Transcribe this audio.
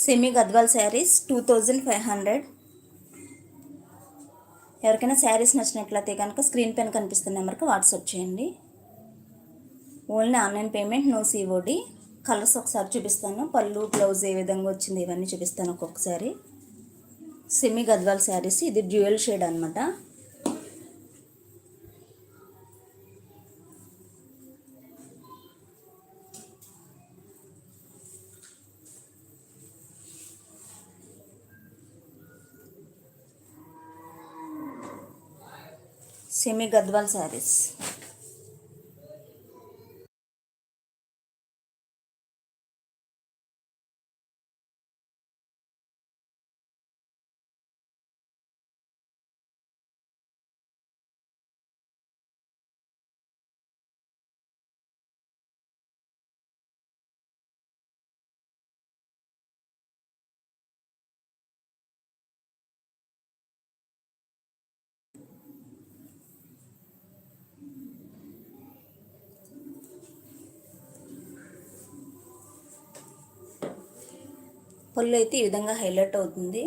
Semi Gadwal saris 2500. ఎవరికైనా శారీస్ నచ్చినట్లయితే కనుక స్క్రీన్ పైన కనిపిస్తున్న నెంబర్కి వాట్సాప్ చేయండి. Only online payment, no COD. Colours ఒకసారి చూపిస్తాను. పళ్ళు, బ్లౌజ్ ఏ విధంగా వచ్చింది ఇవన్నీ చూపిస్తాను ఒక్కొక్కసారి. సెమీ గద్వాల్ శారీస్, ఇది డ్యూయల్ షేడ్ అనమాట. సెమీ గద్వాల్ శారీస్. పళ్ళు అయితే ఈ విధంగా హైలైట్ అవుతుంది.